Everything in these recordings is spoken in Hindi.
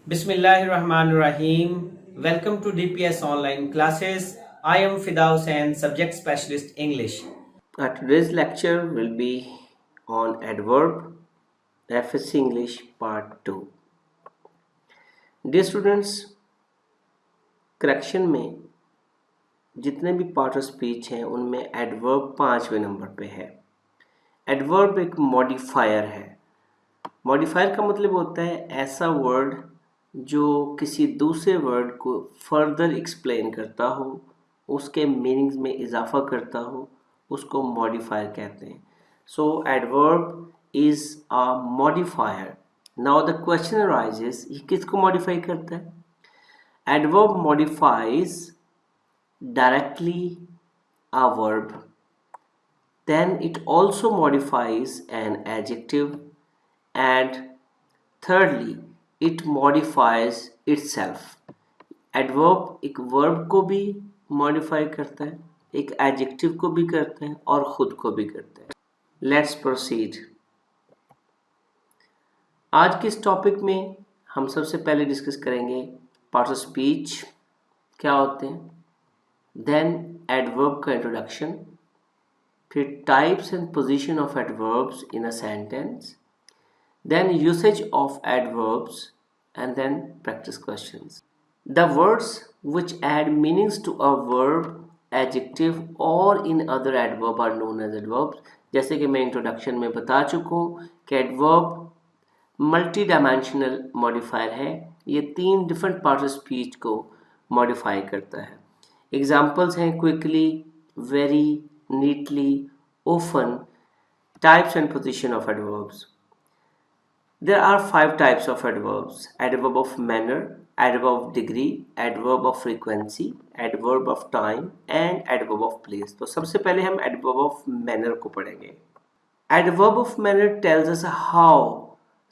Bismillahirrahmanirrahim. Welcome to DPS online classes. I am Fida Hussain, subject specialist English. Today's lecture will be on adverb FSC English part 2. Dear students, correction में जितने भी पार्ट ऑफ स्पीच हैं उनमें एडवर्ब 5वें नंबर पे है। एडवर्ब एक मॉडिफायर है। मॉडिफायर का मतलब होता है ऐसा वर्ड जो किसी दूसरे वर्ड को फर्दर एक्सप्लेन करता हो, उसके मीनिंग्स में इजाफा करता हो, उसको मॉडिफायर कहते हैं। So adverb is a modifier. Now the question arises, ये किसको मॉडिफाई करता है? Adverb modifies directly a verb, then it also modifies an adjective, and thirdly it modifies itself. Adverb एक वर्ब को भी मॉडिफाई करता है, एक एडजेक्टिव को भी करता है और खुद को भी करता है। Let's proceed. आज के इस टॉपिक में हम सबसे पहले डिस्कस करेंगे पार्ट्स ऑफ स्पीच क्या होते हैं, देन एडवर्ब का इंट्रोडक्शन, फिर types and position of adverbs in a sentence, then usage of adverbs and then practice questions. The words which add meanings to a verb, adjective or in other adverb are known as adverbs। जैसे कि मैं इंट्रोडक्शन में बता चुका हूँ कि एडवर्ब मल्टी डायमेंशनल मॉडिफायर है। ये 3 डिफरेंट पार्ट्स ऑफ स्पीच को मॉडिफाई करता है। एग्जाम्पल्स हैं quickly, very, neatly, often। Types and position of adverbs. There are 5 types of adverbs: adverb of manner, adverb of degree, adverb of frequency, adverb of time and adverb of place। तो सबसे पहले हम adverb of manner को पढ़ेंगे। Adverb of manner tells us how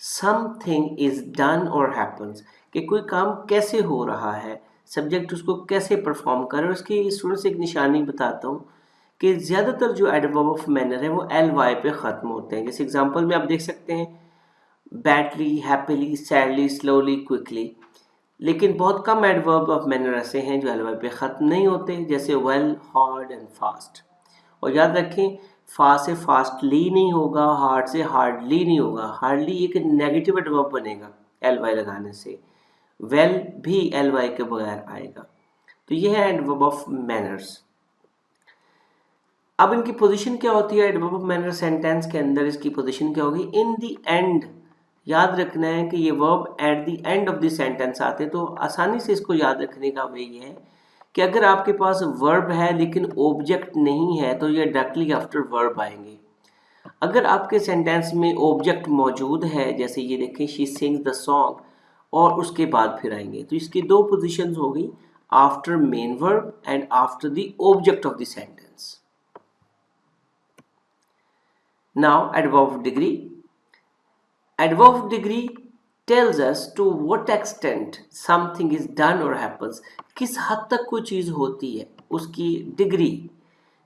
something is done or happens, कि कोई काम कैसे हो रहा है, सब्जेक्ट उसको कैसे परफॉर्म कर रहा है। उसकी स्टूडेंट्स एक निशानी बताता हूँ कि ज़्यादातर जो एडवर्ब ऑफ मैनर है वो एल वाई पे ख़त्म होते हैं। जैसे एग्जांपल में आप देख सकते हैं badly, happily, sadly, slowly, quickly. लेकिन बहुत कम एडवर्ब ऑफ मैनर ऐसे हैं जो एल वाई पे ख़त्म नहीं होते, जैसे वेल, हार्ड एंड फास्ट। और याद रखें, फास्ट से फास्टली नहीं होगा, हार्ड से हार्डली नहीं होगा। हार्डली एक नेगेटिव एडवर्ब बनेगा एल वाई लगाने से, वेल भी एल वाई के बगैर आएगा। तो ये है एडवर्ब ऑफ मैनर्स। अब इनकी पोजीशन क्या होती है एडवर्ब ऑफ मैनर सेंटेंस के अंदर? इसकी पोजीशन क्या होगी? In the end. याद रखना है कि ये verb eight the end of the sentence आते हैं। तो आसानी से इसको याद रखने का वे ये है कि अगर आपके पास वर्ब है लेकिन ऑब्जेक्ट नहीं है तो ये डायरेक्टली आफ्टर वर्ब आएंगे। अगर आपके सेंटेंस में ऑब्जेक्ट मौजूद है, जैसे ये देखें शी सिंग्स द सॉन्ग, और उसके बाद फिर आएंगे। तो इसकी 2 पोजीशंस हो गई, after main verb and after the object of the sentence. Now adverb of degree. Adverb of degree tells us to what extent something is done or happens। किस हद तक कोई चीज़ होती है, उसकी डिग्री।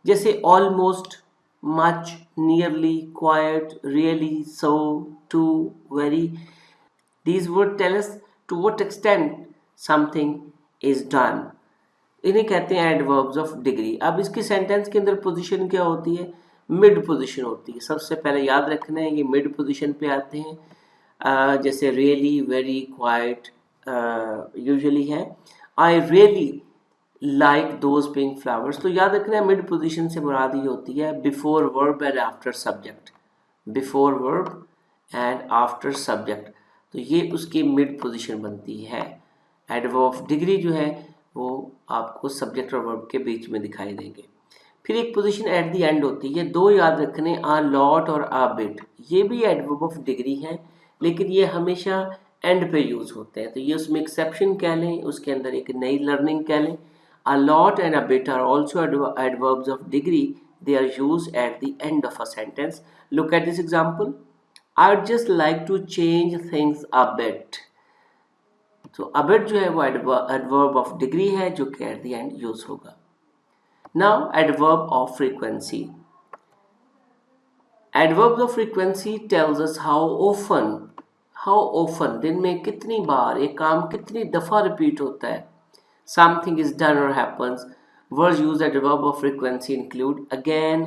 जैसे almost, much, nearly, quite, really, so, to, very। These words tell us to what extent something is done। इन्हें कहते हैं adverbs of degree। अब इसकी सेंटेंस के अंदर पोजीशन क्या होती है? मिड पोजीशन होती है। सबसे पहले याद रखना है ये मिड पोजीशन पे आते हैं। जैसे रियली, वेरी, क्वाइट, यूजुअली है I really like those pink flowers. तो याद रखना है मिड पोजीशन से मुराद ही होती है before verb and after subject. Before verb and after subject, तो ये उसकी मिड पोजीशन बनती है। एडवर्ब ऑफ डिग्री जो है वो आपको सब्जेक्ट और वर्ब के बीच में दिखाई देंगे। फिर एक पोजीशन एट द एंड होती है। 2 याद रखने, आ लॉट और आ बिट। ये भी एडवर्ब ऑफ डिग्री है लेकिन ये हमेशा एंड पे यूज होते हैं, तो ये उसमें एक्सेप्शन कह लें, उसके अंदर एक नई लर्निंग कह लें। A lot and a bit are also adverbs of degree. They are use at the end of a sentence. Look at this example, I'd just like to change things a bit। तो a bit जो है वो adverb of degree है जो कि at the end यूज होगा। Now adverb of frequency। Adverbs of frequency tells us how often how often, दिन में कितनी बार, एक काम कितनी दफ़ा रिपीट होता है. समथिंग इज डन और happens. Words use adverb of frequency include again.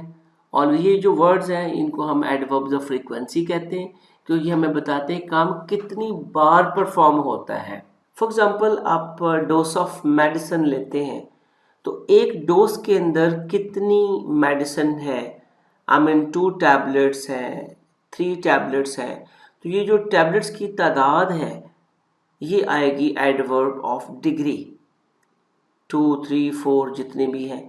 और ये जो वर्ड्स हैं इनको हम एडवर्ब्स ऑफ फ्रीक्वेंसी कहते हैं क्योंकि हमें बताते हैं काम कितनी बार परफॉर्म होता है. फॉर एग्जाम्पल आप डोज ऑफ मेडिसिन लेते हैं तो एक डोज के अंदर कितनी मेडिसिन है. आई मीन 2 टैबलेट्स हैं, 3 टैबलेट्स हैं. तो ये जो टैबलेट्स की तादाद है ये आएगी एडवर्ब ऑफ डिग्री. 2, 3, 4 जितने भी हैं.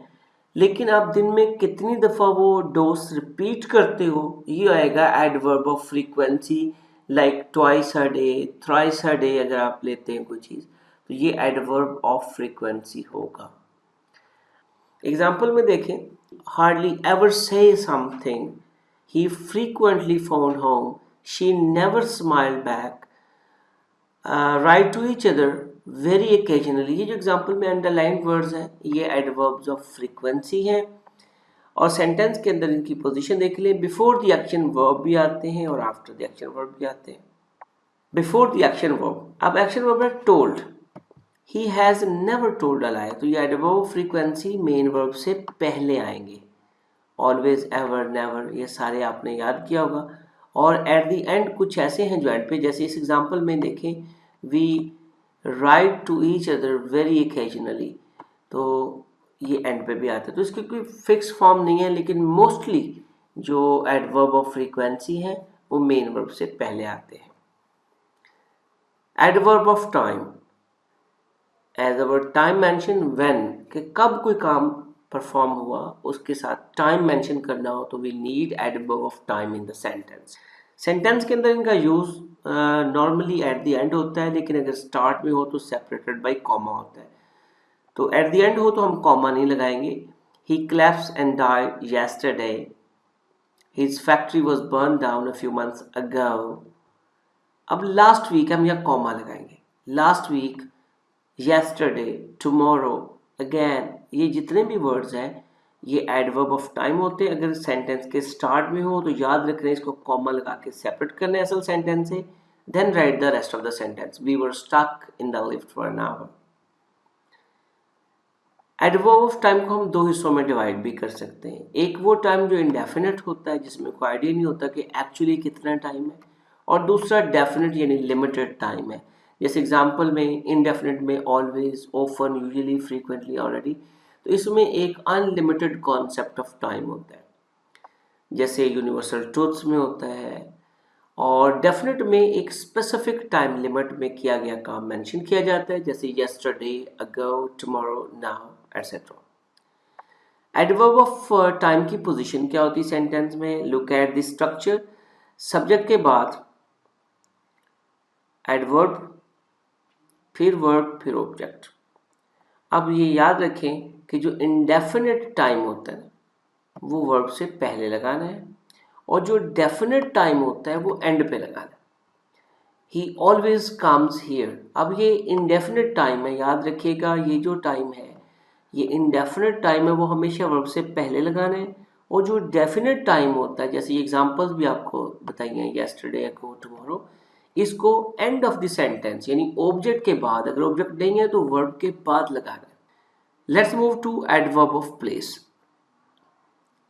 लेकिन आप दिन में कितनी दफ़ा वो डोज रिपीट करते हो ये आएगा adverb of frequency. Like twice a day, thrice a day अगर आप लेते हैं कोई चीज़ तो ये एडवर्ब ऑफ फ्रीक्वेंसी होगा. एग्जाम्पल में देखें, hardly ever say something, he frequently phone home, she never smile back, write to each other very occasionally. ये जो एग्जाम्पल में अंडरलाइंड वर्ड्स हैं ये एडवर्ब्स ऑफ फ्रीक्वेंसी हैं. और सेंटेंस के अंदर इनकी पोजीशन देख लें. बिफोर द एक्शन वर्ब भी आते हैं और आफ्टर द एक्शन वर्ब भी आते हैं. बिफोर द एक्शन वर्ब, अब एक्शन वर्ब है told. He has never told a lie, तो ये एडवर्ब फ्रीक्वेंसी मेन वर्ब से पहले आएंगे. ऑलवेज, एवर, नेवर ये सारे आपने याद किया होगा. और एट द एंड कुछ ऐसे हैं जो एंड पे, जैसे इस एग्जांपल में देखें, we write to each other very occasionally, तो ये एंड पे भी आता है. तो इसकी कोई फिक्स फॉर्म नहीं है लेकिन मोस्टली जो एडवर्ब ऑफ फ्रीक्वेंसी है वो मेन वर्ब से पहले आते हैं. Adverb of time, as a word time mention when, कि कब कोई काम परफॉर्म हुआ उसके साथ टाइम मेंशन करना हो तो we need adverb of time in the sentence. Sentence के अंदर इनका use normally at the end होता है लेकिन अगर स्टार्ट में हो तो सेपरेटेड बाय कॉमा होता है. तो एट द एंड हो तो हम कॉमा नहीं लगाएंगे. ही collapsed and died yesterday. His factory was burned down a few months ago. अब लास्ट वीक हम यहाँ कॉमा लगाएंगे. Last week, yesterday, tomorrow, again, ये जितने भी वर्ड्स हैं ये एडवर्ब ऑफ टाइम होते हैं. अगर सेंटेंस के स्टार्ट में हो तो याद रखना है इसको कॉमा लगा के सेपरेट करना है असल सेंटेंस से. Then write the rest of the sentence. We were stuck in the lift for an hour. Adverb of time को हम दो हिस्सों में डिवाइड भी कर सकते हैं. एक वो टाइम जो इंडेफिनिट होता है जिसमें कोई आइडिया नहीं होता कि एक्चुअली कितना टाइम है, और दूसरा डेफिनेट यानी लिमिटेड टाइम है. जैसे एग्जांपल में इंडेफिनिट में always, often, usually, frequently, already. तो इसमें एक अनलिमिटेड कॉन्सेप्ट ऑफ टाइम होता है जैसे यूनिवर्सल ट्रूथ्स में होता है. और डेफिनेट में एक स्पेसिफिक टाइम लिमिट में किया गया काम मेंशन किया जाता है जैसे yesterday, ago, tomorrow, now, etcetera. Adverb of time की पोजीशन क्या होती है सेंटेंस में? Look at the structure. Subject के बाद एडवर्ब, फिर वर्ब, फिर ऑब्जेक्ट. अब ये याद रखें कि जो इंडेफिनिट टाइम होता है वो वर्ब से पहले लगाना है और जो डेफिनेट टाइम होता है वो एंड पे लगाना है. ही ऑलवेज कम्स हियर. अब ये इंडेफिनिट टाइम है, याद रखिएगा ये जो टाइम है ये इंडेफिनिट टाइम है वो हमेशा वर्ब से पहले लगाना है. और जो डेफिनेट टाइम होता है जैसे एग्जांपल्स भी आपको बताइए हैं, यस्टरडे, अगो, टुमारो, इसको एंड ऑफ द सेंटेंस यानी ऑब्जेक्ट के बाद, अगर ऑब्जेक्ट नहीं है तो वर्ब के बाद लगाना है. Let's move to adverb of place.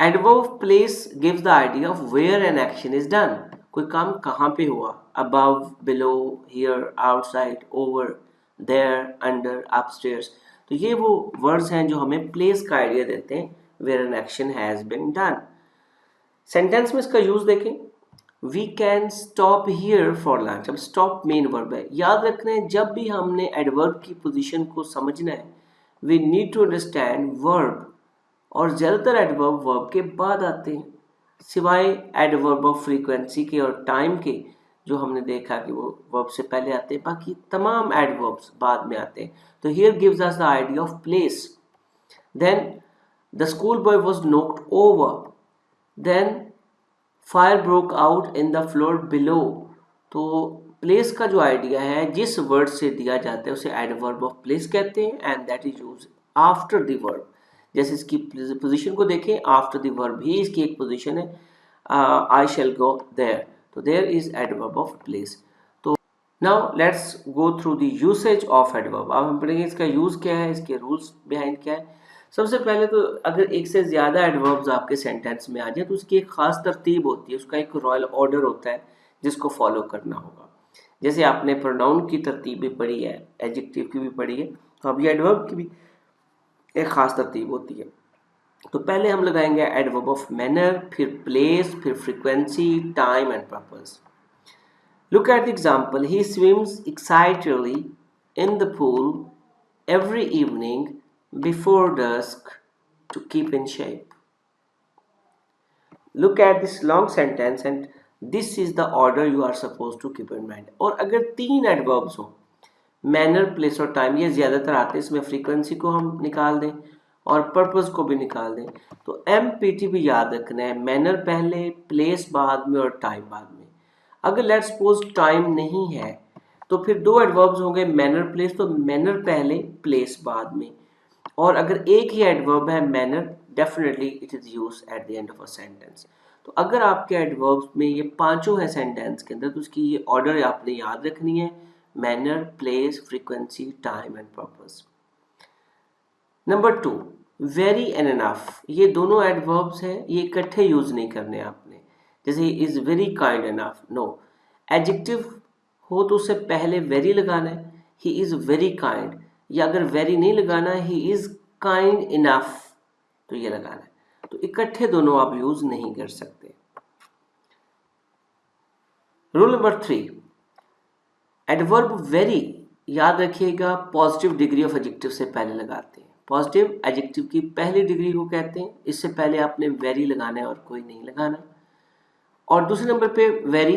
Adverb of place gives the idea of where an action is done. कोई काम कहाँ पे हुआ, above, below, here, outside, over, there, under, upstairs. तो ये वो वर्ड्स हैं जो हमें प्लेस का आइडिया देते हैं where an action has been done. Sentence में इसका यूज देखें. We can stop here for lunch. अब स्टॉप मेन वर्ब है. याद रखना है जब भी हमने एडवर्ब की पोजीशन को समझना है we need to understand verb, और ज़्यादातर एडवर्ब वर्ब के बाद आते हैं सिवाय एडवर्ब ऑफ फ्रीक्वेंसी के और टाइम के जो हमने देखा कि वो वर्ब से पहले आते हैं. बाकी तमाम एडवर्ब्स बाद में आते हैं. तो here gives us the idea of place. Then the school boy was knocked over. Then fire broke out in the floor below. तो प्लेस का जो आइडिया है जिस वर्ड से दिया जाता है उसे एडवर्ब ऑफ प्लेस कहते हैं and that is use after the verb. जैसे इसकी पोजीशन को देखें, आफ्टर द वर्ब ही इसकी एक पोजीशन है, आई शैल गो देयर. तो there is adverb of place. तो now let's go through the usage of adverb. अब हम पढ़ेंगे इसका यूज क्या है, इसके रूल्स बिहाइंड क्या है। सबसे पहले तो अगर एक से ज़्यादा एडवर्ब्स आपके सेंटेंस में आ जाए तो उसकी एक खास तरतीब होती है, उसका एक रॉयल ऑर्डर होता है जिसको फॉलो करना होगा। जैसे आपने प्रोनाउन की तरतीब भी पढ़ी है, एडजेक्टिव की भी पढ़ी है, तो अब ये एडवर्ब की भी एक खास तरतीब होती है। तो पहले हम लगाएंगे एडवर्ब ऑफ मैनर, फिर प्लेस, फिर frequency, time and purpose. Look at the example. He swims excitedly in the pool every evening before dusk to keep in shape. Look at this long sentence and this is the order you are supposed to keep in mind. और अगर 3 adverbs हो, मैनर, प्लेस और टाइम, ये ज़्यादातर आते हैं, इसमें फ्रीक्वेंसी को हम निकाल दें और पर्पस को भी निकाल दें, तो MPT भी याद रखना है, मैनर पहले, प्लेस बाद में और टाइम बाद में। अगर लेट्स सपोज टाइम नहीं है तो फिर 2 एडवर्ब्स होंगे, मैनर, प्लेस, तो मैनर पहले, प्लेस बाद में। और अगर एक ही एडवर्ब है manner, definitely it is use at the end of a sentence. तो अगर आपके एडवर्ब्स में ये पांचों है सेंटेंस के अंदर, तो उसकी ये ऑर्डर आपने याद रखनी है, manner, place, frequency, time and purpose. Number 2, very and enough. ये दोनों एडवर्ब्स हैं, ये इकट्ठे यूज नहीं करने आपने। जैसे is very kind enough, no, adjective हो तो उससे पहले वेरी लगाना है, ही इज वेरी काइंड, या अगर वेरी नहीं लगाना है, ही इज काइंड इनफ, तो ये लगाना है। तो इकट्ठे दोनों आप यूज नहीं कर सकते। रूल नंबर 3, एडवर्ब वेरी याद रखिएगा पॉजिटिव डिग्री ऑफ एडजेक्टिव से पहले लगाते हैं। पॉजिटिव एडजेक्टिव की पहली डिग्री को कहते हैं, इससे पहले आपने वेरी लगाना है और कोई नहीं लगाना। और दूसरे नंबर पे very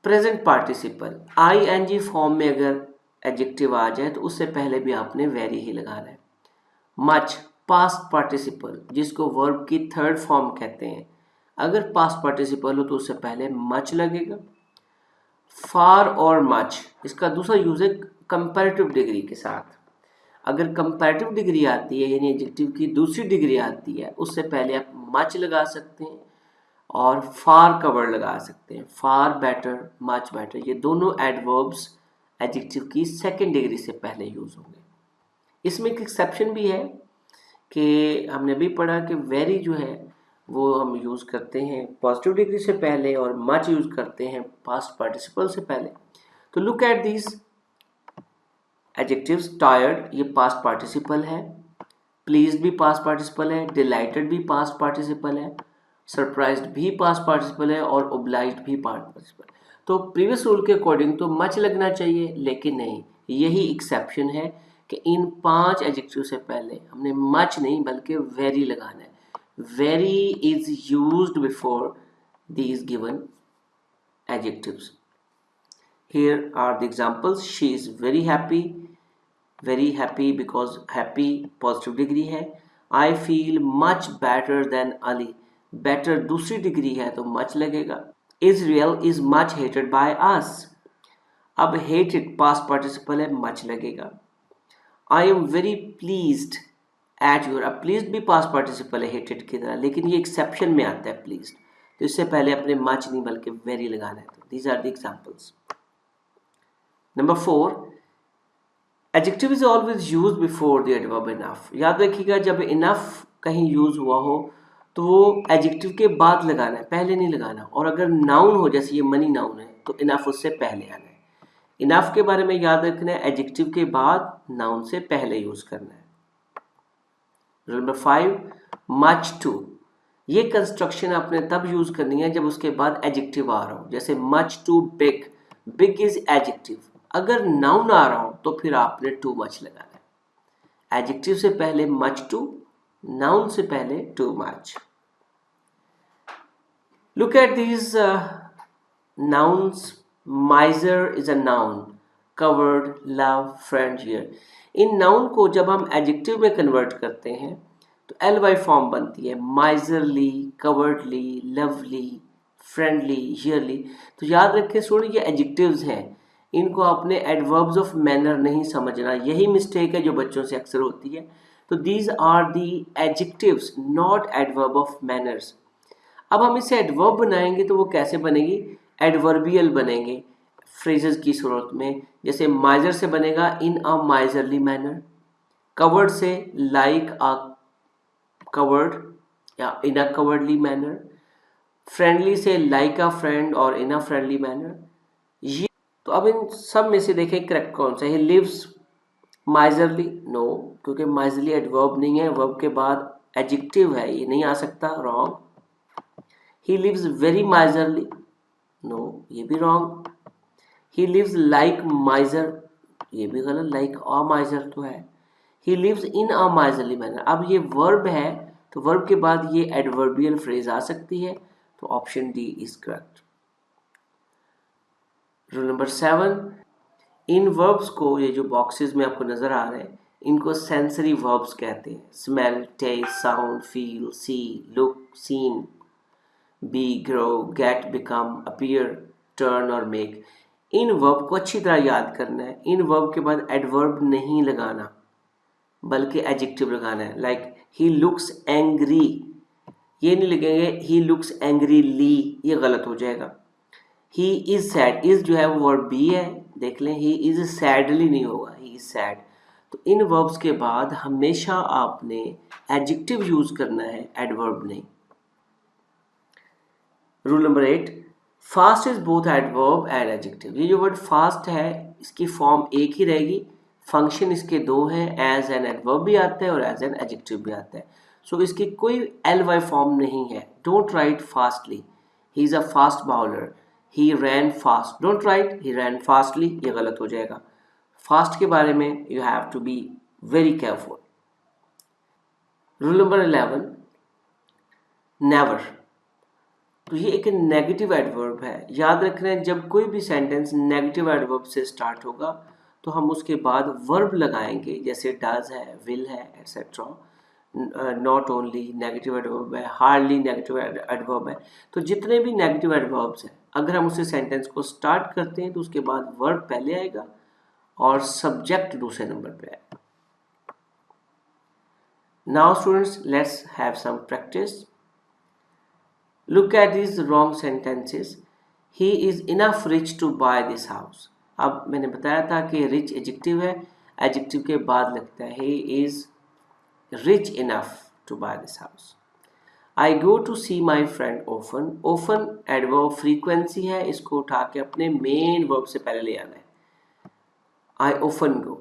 present participle ING form में अगर एडजेक्टिव आ जाए तो उससे पहले भी आपने वेरी ही लगाना है। मच पास्ट पार्टिसिपल जिसको वर्ब की थर्ड फॉर्म कहते हैं, अगर पास्ट पार्टिसिपल हो तो उससे पहले मच लगेगा। फार और मच इसका दूसरा यूज है कंपैरेटिव डिग्री के साथ। अगर कंपैरेटिव डिग्री आती है यानी एडजेक्टिव की दूसरी डिग्री आती है, उससे पहले आप मच लगा सकते हैं और फार का वर्ड लगा सकते हैं, फार बेटर, मच बेटर। ये दोनों एडवर्ब्स एडजेक्टिव की सेकंड डिग्री से पहले यूज होंगे। इसमें एक एक्सेप्शन भी है कि हमने भी पढ़ा कि वेरी जो है वो हम यूज करते हैं पॉजिटिव डिग्री से पहले और मच यूज करते हैं पास्ट पार्टिसिपल से पहले। तो look at this adjectives. Tired ये पास्ट पार्टिसिपल है, प्लीज्ड भी पास्ट पार्टिसिपल है, डिलाइटेड भी पास्ट पार्टिसिपल है, सरप्राइज्ड भी पास्ट पार्टिसिपल है और ओब्लाइज्ड भी पास्ट पार्टिसिपल। तो प्रीवियस रूल के अकॉर्डिंग तो मच लगना चाहिए, लेकिन नहीं, यही एक्सेप्शन है कि इन 5 एडजेक्टिव से पहले हमने मच नहीं बल्कि वेरी लगाना है। Very is used before these given adjectives. Here are the examples. She is very happy because happy positive degree है। I feel much better than Ali, better दूसरी डिग्री है तो much लगेगा। Israel is much hated by us, अब hated past participle है, much लगेगा। I am very pleased at your, अब pleased भी past participle है hated की तरह, लेकिन ये exception में आता है pleased, तो इससे पहले अपने much नहीं बल्कि very लगाना है। तो these are the examples. Number 4, adjective is always used before the adverb enough. याद रखिएगा जब enough कहीं यूज हुआ हो तो वो एडजेक्टिव के बाद लगाना है, पहले नहीं लगाना। और अगर नाउन हो, जैसे ये मनी नाउन है, तो इनफ उससे पहले आना है। इनफ के बारे में याद रखना है, एडजेक्टिव के बाद नाउन से पहले यूज करना है। रूल नंबर 5, मच टू, ये कंस्ट्रक्शन आपने तब यूज करनी है जब उसके बाद एडजेक्टिव आ रहा हो, जैसे much too big, big is adjective. अगर नाउन आ रहा हो तो फिर आपने टू मच लगाना है। एडजेक्टिव से पहले मच टू, नाउन से पहले too much. Look at these nouns. Miser is a noun, covered, love, friend here. In noun को जब हम एडजेक्टिव में कन्वर्ट करते हैं तो ly फॉर्म बनती है, miserly, cowardly, lovely, friendly, yearly। तो याद रखें स्टूडेंट ये एडजेक्टिव्स हैं, इनको आपने एडवर्ब्स ऑफ मैनर नहीं समझना, यही मिस्टेक है जो बच्चों से अक्सर होती है। तो these are the adjectives not adverb of manners. अब हम इसे एडवर्ब बनाएंगे तो वो कैसे बनेगी, एडवर्बियल बनेंगे। फ्रेजेस की सूरत में, जैसे माइजर से बनेगा इन अ माइजरली मैनर, कवर्ड से लाइक अ कवर्ड या इन अ कवर्डली मैनर, फ्रेंडली से लाइक अ फ्रेंड और इन अ फ्रेंडली मैनर। ये तो अब इन सब में से देखें करेक्ट कौन सा है। ही लिव्स माइजरली, नो, क्योंकि माइजरली एडवर्ब नहीं है, वर्ब के बाद एडजेक्टिव है, ये नहीं आ सकता, wrong. He lives very miserly, no, ये भी wrong. He lives like miser, ये भी गलत, लाइक अ माइजर तो है। He lives in a miserly manner, अब ये वर्ब है तो वर्ब के बाद ये एडवर्बियल फ्रेज आ सकती है, तो option D is correct. Rule number 7, in verbs को, ये जो बॉक्सेस में आपको नजर आ रहे हैं, इनको सेंसरी वर्ब्स कहते हैं। Smell, taste, sound, feel, see, look, seen, be, grow, get, become, appear, turn और मेक। इन वर्ब को अच्छी तरह याद करना है। इन वर्ब के बाद एडवर्ब नहीं लगाना बल्कि एडजेक्टिव लगाना है। लाइक ही लुक्स एंग्री, ये नहीं लिखेंगे ही लुक्स एंग्रीली, ये गलत हो जाएगा। ही इज सैड, इज जो है वो वर्ब बी है, देख लें, ही इज सैडली नहीं होगा, ही इज सैड। तो इन वर्ब्स के बाद हमेशा आपने एडजेक्टिव यूज करना है, एडवर्ब नहीं। Rule number 8, fast is both adverb and adjective. ये जो वर्ड फास्ट है इसकी फॉर्म एक ही रहेगी, फंक्शन इसके दो हैं, एज एन एडवर्ब भी आता है और एज एन एडजेक्टिव भी आता है। सो इसकी कोई एल वाई फॉर्म नहीं है। Don't write fastly, he is a fast bowler, he ran fast, don't write he ran fastly, ये गलत हो जाएगा। फास्ट के बारे में you have to be very careful. Rule number 11, never. तो ये एक नेगेटिव एडवर्ब है। याद रखना है जब कोई भी सेंटेंस नेगेटिव एडवर्ब से स्टार्ट होगा तो हम उसके बाद वर्ब लगाएंगे, जैसे डज है, विल है, etcetera. Not only negative adverb है, हार्डली नेगेटिव एडवर्ब है। तो जितने भी नेगेटिव एडवर्ब्स हैं अगर हम उसे सेंटेंस को स्टार्ट करते हैं तो उसके बाद वर्ब पहले आएगा और सब्जेक्ट दूसरे नंबर पे आएगा। Now students, let's have some practice. Look at these wrong sentences. He is enough rich to buy this house. अब मैंने बताया था कि rich एडजेक्टिव है, एडजेक्टिव के बाद लगता है he is rich enough to buy this house. I go to see my friend often. Often adverb frequency है, इसको उठा के अपने main verb से पहले ले आना है। I often go.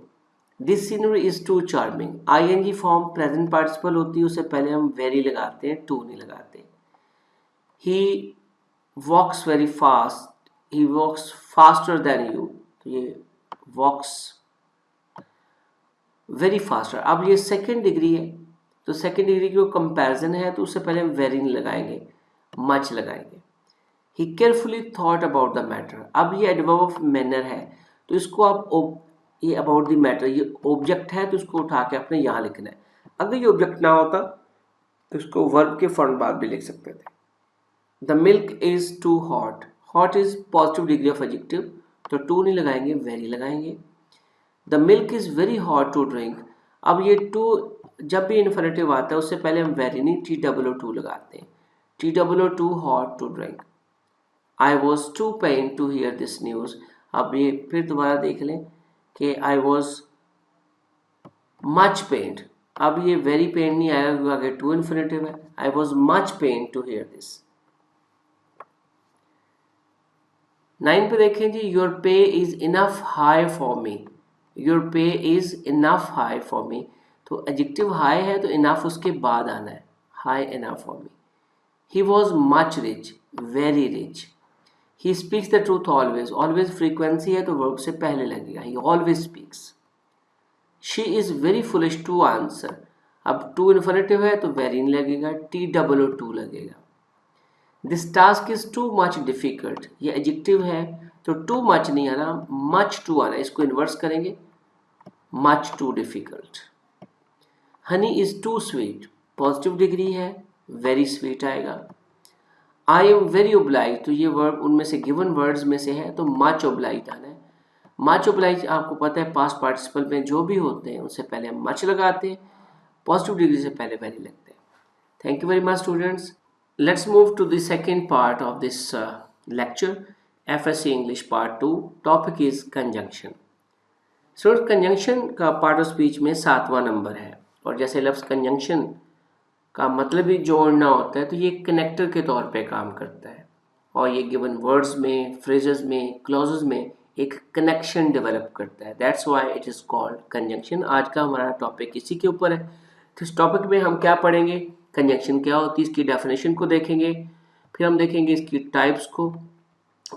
This scenery is too charming. ing form present participle होती है, उससे पहले हम very लगाते हैं, to नहीं लगाते। He walks very fast. He walks faster than you. तो ये walks very faster। अब ये सेकेंड डिग्री है तो सेकेंड डिग्री की कंपैरिजन है तो उससे पहले हम वेरी नहीं लगाएंगे, मच लगाएंगे। He carefully thought about the matter। अब ये एडवर्ब ऑफ मैनर है तो इसको आप ये अबाउट द मैटर, ये ऑब्जेक्ट है तो इसको उठा के अपने यहाँ लिखना है। अगर ये ऑब्जेक्ट ना होता तो इसको वर्ब के फॉर्म बाद भी लिख सकते थे। The milk is too hot. Hot is positive degree of adjective, तो to नहीं लगाएंगे, very लगाएंगे। The milk is very hot to drink। अब ये to जब भी इन्फिनेटिव आता है उससे पहले हम very नहीं TOO लगाते हैं। TOO hot to drink। I was too pained to hear this news। अब ये फिर दोबारा देख लें कि I was much pained। अब ये very pained नहीं आएगा क्योंकि आगे to इन्फिनेटिव है। I was much pained to hear this। 9 पे देखें जी, your pay is enough high for me. Your pay is enough high for me, तो एडजेक्टिव हाई है तो इनफ उसके बाद आना है, high enough for me. He was much rich, very rich. He speaks the truth always, always frequency है तो वर्ब से पहले लगेगा, he always speaks. She is very foolish to answer. अब टू इन्फिनेटिव है तो वेरी नहीं लगेगा, TOO लगेगा। This task is too much difficult, ये एडजेक्टिव है तो टू मच नहीं आना, मच टू आना, इसको इन्वर्स करेंगे, much too difficult. Honey is too sweet, positive degree है, वेरी स्वीट आएगा। आई एम वेरी ओब्लाइज, तो ये वर्ब उनमें से गिवन वर्ड्स में से है तो मच ओब्लाइज आना है। मच ओब्लाइज आपको पता है पास्ट पार्टिसिपल में जो भी होते हैं उससे पहले हम मच लगाते हैं, पॉजिटिव डिग्री से पहले वेरी लगते हैं। Thank you very much students. Let's move to the second part of this lecture. FSC English Part 2. Topic is conjunction. Student conjunction का पार्ट ऑफ स्पीच में 7वां नंबर है और जैसे लफ्ज़ कंजंक्शन का मतलब ही जोड़ना होता है तो ये कनेक्टर के तौर पे काम करता है और ये गिवन वर्ड्स में, फ्रेजेस में, क्लॉजेस में एक कनेक्शन डेवलप करता है। That's why it is called conjunction. आज का हमारा टॉपिक इसी के ऊपर है। तो इस टॉपिक में हम क्या पढ़ेंगे, कंजंक्शन क्या होती है, इसकी डेफिनेशन को देखेंगे, फिर हम देखेंगे इसकी टाइप्स को,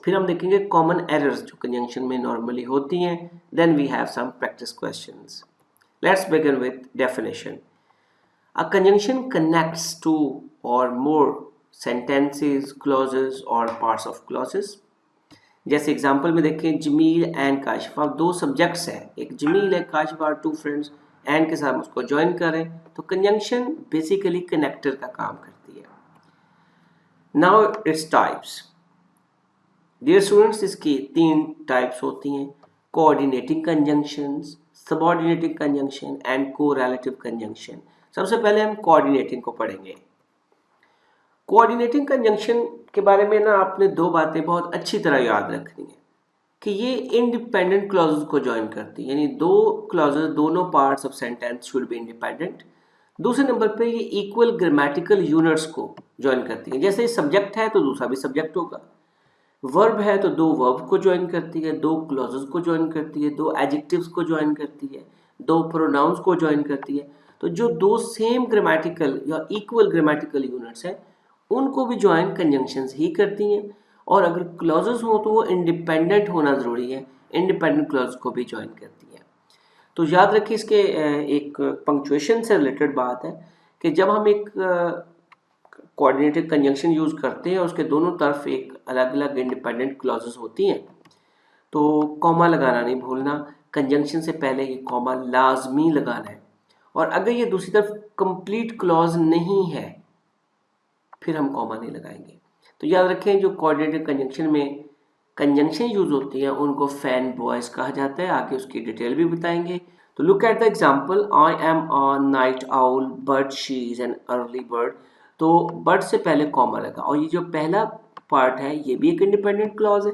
फिर हम देखेंगे कॉमन एरर्स जो कंजंक्शन में नॉर्मली होती हैं। Then we have some practice questions. Let's begin with definition. A conjunction connects two or more sentences, clauses or parts of clauses. जैसे एग्जांपल में देखें, जमील एंड काशिफा, दो सब्जेक्ट्स हैं, एक जमील है, काशिफा, टू फ्रेंड्स, एंड के साथ उसको ज्वाइन करें तो कंजंक्शन बेसिकली कनेक्टर का काम करती है। Now it's types. Dear students, इसकी 3 टाइप्स होती हैं, coordinating conjunctions, subordinating conjunction and correlative conjunction. सबसे पहले हम कोऑर्डिनेटिंग को पढ़ेंगे। कोऑर्डिनेटिंग कंजंक्शन के बारे में ना आपने 2 बातें बहुत अच्छी तरह याद रखनी है कि ये इंडिपेंडेंट क्लॉजेस को ज्वाइन करती है, यानी 2 क्लॉजेस, दोनों parts of sentence should be independent. दूसरे नंबर पे ये इक्वल ग्रामेटिकल यूनिट्स को ज्वाइन करती है। जैसे सब्जेक्ट है तो दूसरा भी सब्जेक्ट होगा, वर्ब है तो 2 वर्ब को ज्वाइन करती है, 2 क्लॉजेस को ज्वाइन करती है, 2 एडजेक्टिव्स को ज्वाइन करती है, 2 प्रोनाउंस को ज्वाइन करती है। तो जो 2 सेम ग्रामेटिकल या इक्वल ग्रामेटिकल यूनिट्स हैं उनको भी ज्वाइन कंजंक्शंस ही करती हैं। और अगर क्लॉजेस हो तो वो इंडिपेंडेंट होना ज़रूरी है, इंडिपेंडेंट क्लॉज को भी ज्वाइन करती है। तो याद रखिए, इसके एक पंक्चुएशन से रिलेटेड बात है कि जब हम एक कोऑर्डिनेटेड कंजंक्शन यूज़ करते हैं और उसके दोनों तरफ एक अलग अलग इंडिपेंडेंट क्लॉजेस होती हैं तो कॉमा लगाना नहीं भूलना। कंजंक्शन से पहले ये कॉमा लाजमी लगाना है और अगर ये दूसरी तरफ कंप्लीट क्लॉज नहीं है फिर हम कॉमा नहीं लगाएंगे। तो याद रखें, जो कोऑर्डिनेटेड कंजंक्शन में कंजंक्शन यूज होती हैं उनको फैन बॉयज कहा जाता है। आगे उसकी डिटेल भी बताएंगे। तो look at the example, I am a night owl but she is an early bird. तो बर्ड से पहले कॉमा लगा और ये जो पहला पार्ट है ये भी एक इंडिपेंडेंट क्लॉज है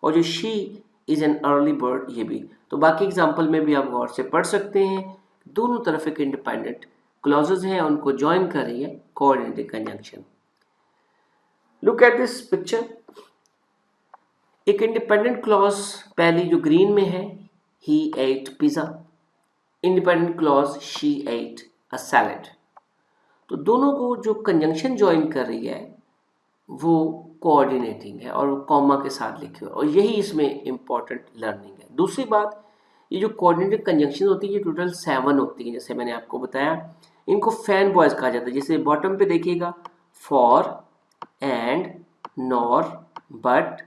और जो she is an early bird ये भी। तो बाकी एग्जांपल में भी आप गौर से पढ़ सकते हैं, दोनों तरफ एक इंडिपेंडेंट क्लॉजेस हैं, उनको ज्वाइन कर रही है coordinated conjunction. Look at this picture. एक इंडिपेंडेंट क्लॉज पहली जो ग्रीन में है, he ate pizza. Independent clause, she ate a salad. तो दोनों को जो कंजंक्शन ज्वाइन कर रही है वो कोऑर्डिनेटिंग है और कॉमा के साथ लिखे हुए और यही इसमें इंपॉर्टेंट लर्निंग है। दूसरी बात, ये जो कोऑर्डिनेटेड कंजंक्शन होती है ये टोटल 7 होती है, जैसे मैंने आपको बताया। इनको फैन बॉयज कहा जाता है। जैसे बॉटम पे देखिएगा, फॉर, एंड, नॉर, बट,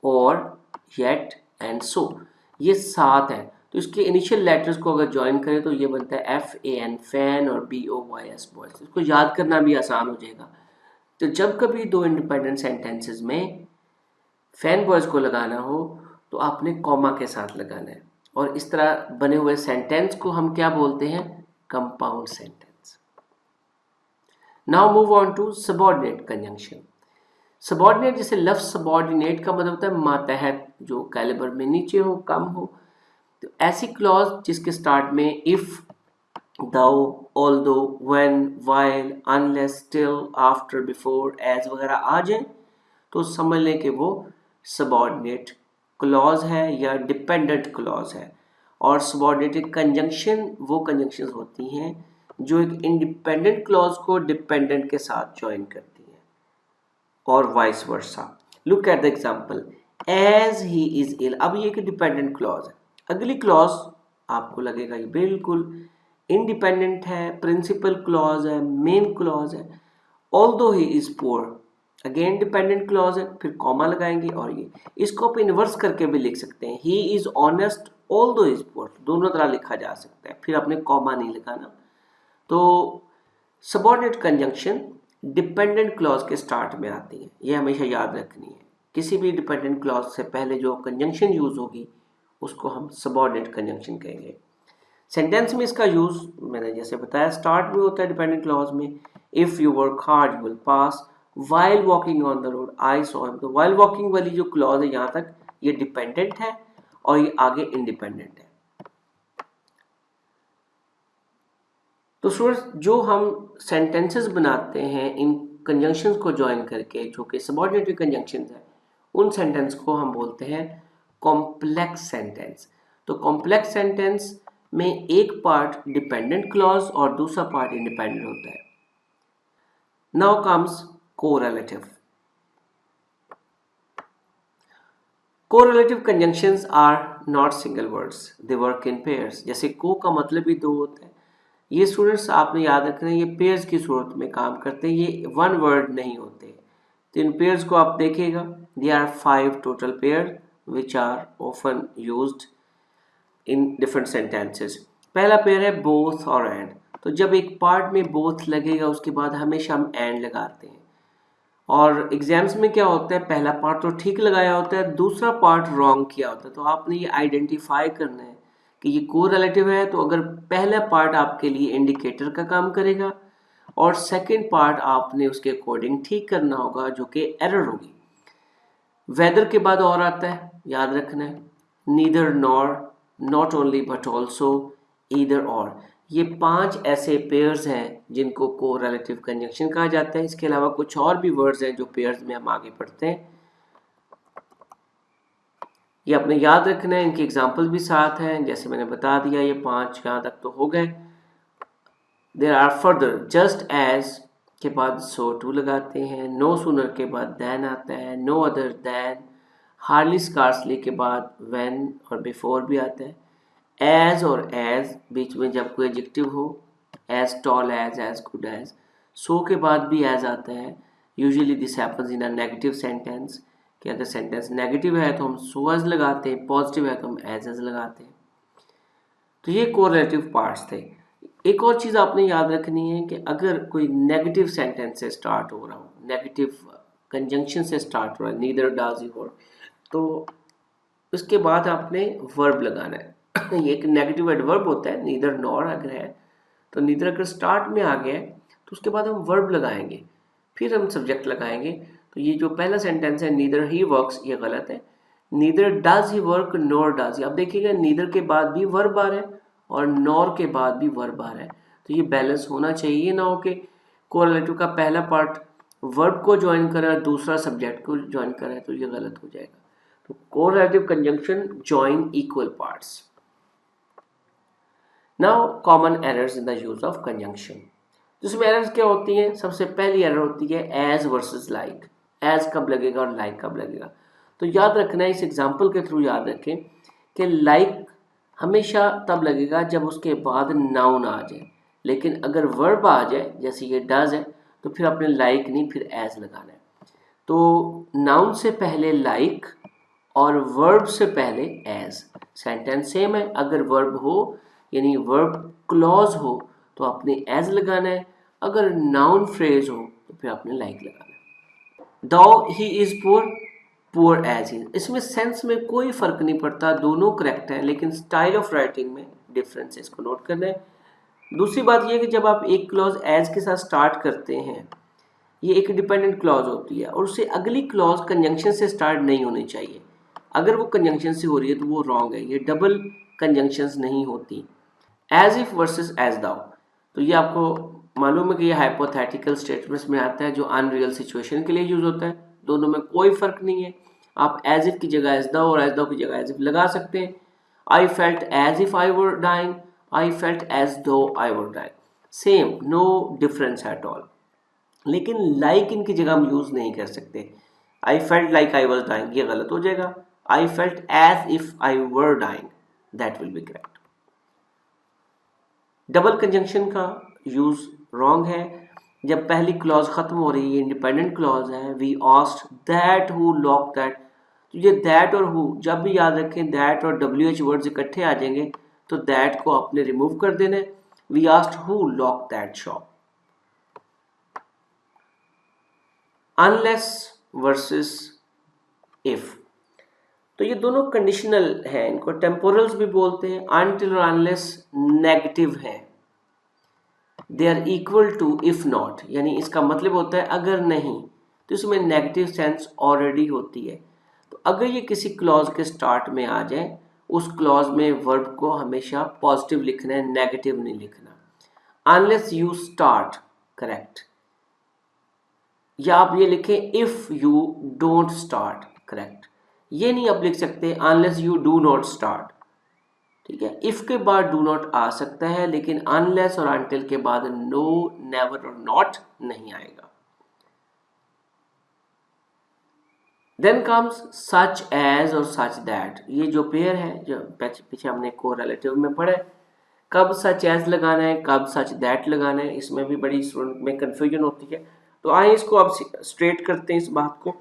और, येट एंड सो, ये 7 हैं। तो इसके इनिशियल लेटर्स को अगर ज्वाइन करें तो ये बनता है FAN फैन और BOYS बॉयज। इसको याद करना भी आसान हो जाएगा। तो जब कभी 2 इंडिपेंडेंट सेंटेंसेस में फैन बॉयज को लगाना हो तो आपने कॉमा के साथ लगाना है और इस तरह बने हुए सेंटेंस को हम क्या बोलते हैं, compound sentence. Now move on to subordinate conjunction. Subordinate, जैसे लफ्ज सबऑर्डिनेट का मतलब होता है मातहत, जो कैलिबर में नीचे हो, कम हो। तो ऐसी क्लॉज जिसके स्टार्ट में if, though, although, when, while, unless, still, after, before, as वगैरह आ जाए तो समझ लें कि वो सबऑर्डिनेट क्लॉज है या डिपेंडेंट क्लॉज है। और सबऑर्डिनेटेड कंजंक्शन वो कंजंक्शंस होती हैं जो एक इंडिपेंडेंट क्लॉज को डिपेंडेंट के साथ ज्वाइन करती हैं और vice versa. Look at the example, as he is ill. अब ये एक डिपेंडेंट क्लॉज है। अगली क्लॉज आपको लगेगा ये बिल्कुल इंडिपेंडेंट है, प्रिंसिपल क्लॉज है, मेन क्लॉज है। Although he is poor, again dependent clause है, फिर कॉमा लगाएंगे और ये इसको आप इन्वर्स करके भी लिख सकते हैं, he is honest although is poor, दोनों तरह लिखा जा सकता है, फिर आपने कॉमा नहीं लगाना। तो सबऑर्डिनेट कंजंक्शन डिपेंडेंट क्लॉज के स्टार्ट में आती है, ये हमेशा याद रखनी है। किसी भी डिपेंडेंट क्लॉज से पहले जो कंजंक्शन यूज होगी उसको हम सबऑर्डिनेट कंजंक्शन कहेंगे। सेंटेंस में इसका यूज मैंने जैसे बताया स्टार्ट में होता है डिपेंडेंट क्लॉज में, if you work hard you will pass, while walking on the road I saw him। तो while walking वाली जो क्लॉज है यहाँ तक ये डिपेंडेंट है और ये आगे इंडिपेंडेंट है। तो स्टूडेंट्स जो हम सेंटेंसेस बनाते हैं इन कंजंक्शंस को ज्वाइन करके जो कि सबऑर्डिनेट कंजंक्शंस है, उन सेंटेंस को हम बोलते हैं कॉम्प्लेक्स सेंटेंस। तो कॉम्प्लेक्स सेंटेंस में एक पार्ट डिपेंडेंट क्लॉज और दूसरा पार्ट इंडिपेंडेंट होता है। Now comes correlative. Correlative conjunctions are not single words, they work in pairs. जैसे को का मतलब भी दो होता है, ये स्टूडेंट्स आपने याद रखना है, ये पेयर्स की सूरत में काम करते हैं, ये वन वर्ड नहीं होते। तो इन पेयर्स को आप देखिएगा, they are 5 total pair which are often used in different sentences. पहला पेयर है बोथ और एंड। तो जब एक पार्ट में बोथ लगेगा उसके बाद हमेशा हम एंड लगाते हैं। और एग्जाम्स में क्या होता है, पहला पार्ट तो ठीक लगाया होता है, दूसरा पार्ट रॉन्ग किया होता है। तो आपने ये आइडेंटिफाई करना है कि ये कोरिलेटिव है, तो अगर पहला पार्ट आपके लिए इंडिकेटर का काम करेगा और सेकंड पार्ट आपने उसके अकॉर्डिंग ठीक करना होगा, जो कि एरर होगी। वेदर के बाद और आता है, याद रखना है, neither nor, not only but also, either और। ये 5 ऐसे पेयर्स हैं जिनको कोरिलेटिव कंजंक्शन कहा जाता है। इसके अलावा कुछ और भी वर्ड्स हैं जो पेयर्स में हम आगे पढ़ते हैं, ये आपने याद रखना है। इनके एग्जाम्पल भी साथ हैं, जैसे मैंने बता दिया, ये 5 यहाँ तक तो हो गए। There are further, just as के बाद सो टू लगाते हैं, नो सूनर के बाद देन आता है, no other than, hardly scarcely के बाद व्हेन और बिफोर भी आता है, एज और एज बीच में जब कोई एडजेक्टिव हो, as tall as good as. So के बाद भी एज आता है। Usually this happens in a negative sentence, कि अगर सेंटेंस नेगेटिव है तो हम सो एज लगाते हैं, पॉजिटिव है तो हम एज लगाते हैं। तो ये कोरिलेटिव पार्ट्स थे। एक और चीज़ आपने याद रखनी है कि अगर कोई नेगेटिव सेंटेंस से स्टार्ट हो रहा हो, नेगेटिव कंजंक्शन से स्टार्ट हो रहा है, नीदर डज योर, तो उसके बाद आपने वर्ब लगाना है। ये एक नेगेटिव एडवर्ब होता है, नीदर नॉर अगर है तो नीदर अगर स्टार्ट में आ गया है तो उसके बाद हम वर्ब लगाएंगे, फिर हम सब्जेक्ट लगाएंगे। तो ये जो पहला सेंटेंस है नीदर ही वर्क्स, ये गलत है। Neither does he work nor does he, अब देखिएगा नीदर के बाद भी वर्ब आ रहा है और नॉर के बाद भी वर्ब आ रहा है। तो ये बैलेंस होना चाहिए, ना हो कि कोरिलेटिव का पहला पार्ट वर्ब को ज्वाइन करा है, दूसरा सब्जेक्ट को ज्वाइन करा है, तो ये गलत हो जाएगा। तो correlative conjunction join equal parts. Now common errors in the use of conjunction. जिसमें एरर्स क्या होती हैं, सबसे पहली एरर होती है एज वर्सेस लाइक। एज कब लगेगा और लाइक कब लगेगा। तो याद रखना है, इस एग्जांपल के थ्रू याद रखें कि लाइक हमेशा तब लगेगा जब उसके बाद नाउन आ जाए, लेकिन अगर वर्ब आ जाए जैसे ये डज है तो फिर आपने लाइक नहीं, फिर एज लगाना है। तो नाउन से पहले लाइक और वर्ब से पहले एज। सेंटेंस सेम है, अगर वर्ब हो यानी वर्ब क्लॉज हो तो आपने एज लगाना है, अगर नाउन फ्रेज हो तो फिर आपने लाइक लगाना है। Though he is poor, poor as he. इसमें सेंस में कोई फर्क नहीं पड़ता, दोनों करेक्ट है, लेकिन स्टाइल ऑफ राइटिंग में डिफरेंस है, इसको नोट करना है। दूसरी बात यह है कि जब आप एक क्लॉज एज के साथ स्टार्ट करते हैं, ये एक डिपेंडेंट क्लॉज होती है और उससे अगली क्लॉज कंजंक्शन से स्टार्ट नहीं होनी चाहिए। अगर वो कंजंक्शन से हो रही है तो वो रॉन्ग है, ये डबल कंजंक्शंस नहीं होती। As if versus as though, तो ये आपको मालूम है कि ये हाइपोथेटिकल स्टेटमेंट्स में आता है जो अनरियल सिचुएशन के लिए यूज होता है। दोनों में कोई फर्क नहीं है, आप एज इफ की जगह एज दाउ और एज दाउ की जगह एज इफ लगा सकते हैं। I felt as if I were dying, I felt as though I were dying, same, no difference at all. लेकिन लाइक इनकी जगह हम यूज नहीं कर सकते। I felt like I was dying, ये गलत हो जाएगा। I felt as if I were dying, that will be correct. Double conjunction का यूज रॉन्ग है। जब पहली क्लॉज खत्म हो रही है, इंडिपेंडेंट क्लॉज है, we asked that who lock that, तो ये दैट और हु जब भी याद रखें, दैट और WH वर्ड्स इकट्ठे आ जाएंगे तो दैट को आपने रिमूव कर देना है। We asked who lock that shop. Unless versus if, तो ये दोनों कंडीशनल हैं, इनको टेम्पोरल्स भी बोलते हैं। अनटिल और अनलेस नेगेटिव है, they are equal to if not, यानी इसका मतलब होता है अगर नहीं, तो इसमें नेगेटिव सेंस ऑलरेडी होती है। तो अगर ये किसी क्लॉज के स्टार्ट में आ जाए, उस क्लॉज में वर्ब को हमेशा पॉजिटिव लिखना है, नेगेटिव नहीं लिखना। अनलेस यू स्टार्ट, करेक्ट, या आप ये लिखें if you don't start, correct. ये नहीं आप लिख सकते unless you do not start, ठीक है। इफ के बाद डू नॉट आ सकता है, लेकिन अनलेस और अनटिल के बाद नो, नेवर और नॉट नहीं आएगा। देन कम्स सच एज और सच दैट। ये जो पेयर है, जो पीछे हमने कोरिलेटिव में पढ़ा है, कब सच एज लगाना है, कब सच दैट लगाना है, इसमें भी बड़ी स्टूडेंट में कंफ्यूजन होती है। तो आइए इसको अब स्ट्रेट करते हैं इस बात को।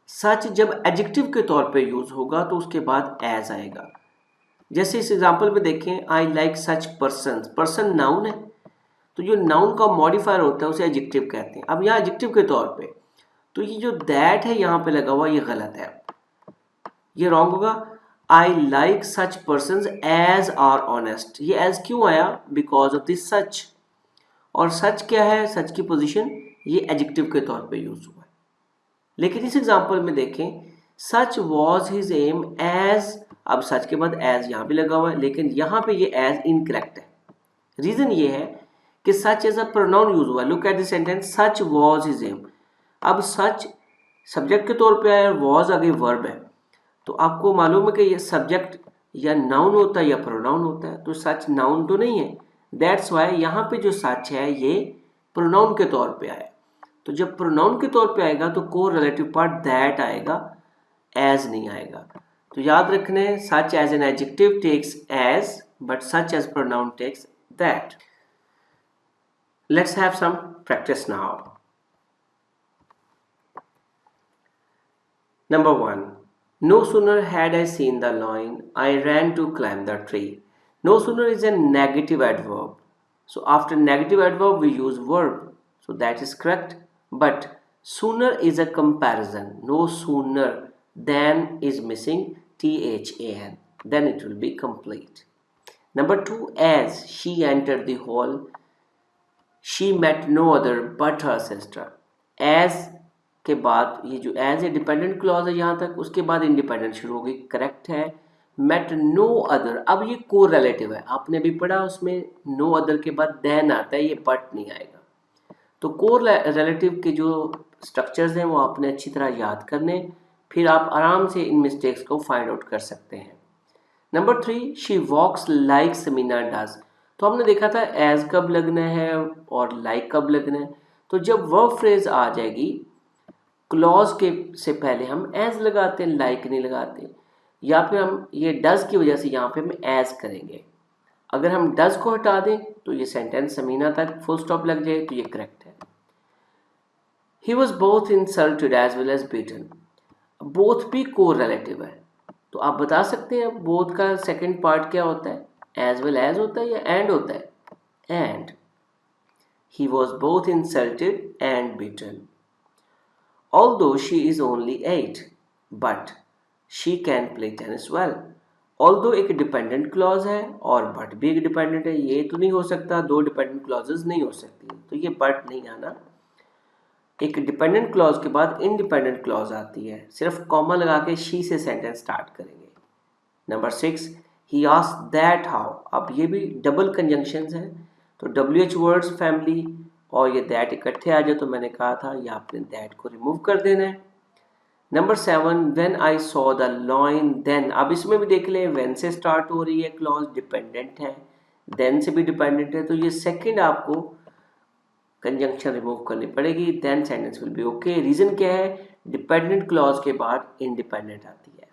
सच जब एडजेक्टिव के तौर पे यूज होगा तो उसके बाद एज आएगा। जैसे इस एग्जांपल में देखें, आई like such person, person noun है, तो जो नाउन का मॉडिफायर होता है उसे एडजेक्टिव कहते हैं। अब यहाँ एडजेक्टिव के तौर पे, तो ये जो दैट है यहाँ पे लगा हुआ, ये गलत है, ये रॉन्ग होगा। I like such person as are honest, ये एज क्यों आया, बिकॉज ऑफ दिस सच। और सच क्या है, सच की पोजीशन ये एडजेक्टिव के तौर पे यूज हुआ है। लेकिन इस एग्जांपल में देखें, such was his aim as, अब सच के बाद एज यहाँ भी लगा हुआ है, लेकिन यहाँ पे ये एज इनकरेक्ट है। रीजन ये है कि such as a pronoun use हुआ है। Look at this sentence, such was his aim. अब सच सब्जेक्ट के तौर पे आया, वॉज आगे वर्ब है, तो आपको मालूम है कि ये सब्जेक्ट या नाउन होता है या प्रोनाउन होता है, तो सच नाउन तो नहीं है। दैट्स वाई यहाँ पे जो सच है ये प्रोनाउन के तौर पे आया। तो जब प्रोनाउन के तौर पे आएगा तो को रिलेटिव पार्ट दैट आएगा, एज नहीं आएगा। तो याद रखने, such as an adjective takes as, but such as pronoun takes that. Let's have some practice now. Number 1. No sooner had I seen the lion, I ran to climb the tree. No sooner is a negative adverb. So after negative adverb we use verb. So that is correct. But sooner is a comparison. No sooner than is missing THAN. Then it will be complete. Number 2. As she entered the hall, she met no other but her sister. As के बाद ये जो एज ए डिपेंडेंट क्लॉज है यहाँ तक, उसके बाद इंडिपेंडेंट शुरू होगी, करेक्ट है। मेट नो अदर, अब ये को रिलेटिव है, आपने भी पढ़ा, उसमें नो अदर के बाद देन आता है, ये बट नहीं आएगा। तो को रिलेटिव के जो स्ट्रक्चर्स हैं वो आपने अच्छी तरह याद करने, फिर आप आराम से इन मिस्टेक्स को फाइंड आउट कर सकते हैं। Number 3, she walks like Sameena does. तो हमने देखा था एज कब लगना है और लाइक कब लगना है। तो जब वर्ब फ्रेज आ जाएगी, क्लॉज के से पहले हम एज लगाते हैं, लाइक नहीं लगाते, या फिर हम ये डज की वजह से यहाँ पे हम एज करेंगे। अगर हम डज को हटा दें तो ये सेंटेंस समीना तक फुल स्टॉप लग जाए, तो ये करेक्ट है। He was both insulted as well as beaten. Both भी को रिलेटिव है, तो आप बता सकते हैं बोथ का सेकेंड पार्ट क्या होता है, एज वेल एज होता है या एंड होता है, and. He was both insulted and beaten. Although she is only 8, but she can play tennis well. Although एक डिपेंडेंट क्लॉज है और but भी एक डिपेंडेंट है, ये तो नहीं हो सकता, दो डिपेंडेंट क्लॉजेस नहीं हो सकती, तो ये but नहीं आना। एक डिपेंडेंट क्लॉज के बाद इंडिपेंडेंट क्लॉज आती है, सिर्फ कॉमा लगा के she से सेंटेंस स्टार्ट करेंगे। Number 6, he asked that how। अब ये भी डबल कंजंक्शंस है, तो WH वर्ड्स फैमिली और ये दैट इकट्ठे आ जाए, तो मैंने कहा था ये आपने दैट को रिमूव कर देना है। Number 7, when I saw the lion then. अब इसमें भी देख लें, व्हेन से स्टार्ट हो रही है क्लॉज, डिपेंडेंट है, देन से भी डिपेंडेंट है, तो ये सेकंड आपको कंजंक्शन रिमूव करनी पड़ेगी, then sentence will be okay. Reason क्या है, डिपेंडेंट क्लॉज के बाद इंडिपेंडेंट आती है।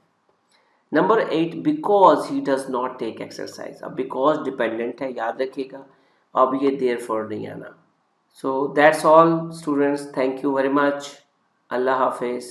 Number 8, because he does not take exercise. अब बिकॉज डिपेंडेंट है, याद रखिएगा, अब ये देयरफॉर नहीं आना। So that's all students. Thank you very much. Allah Hafiz.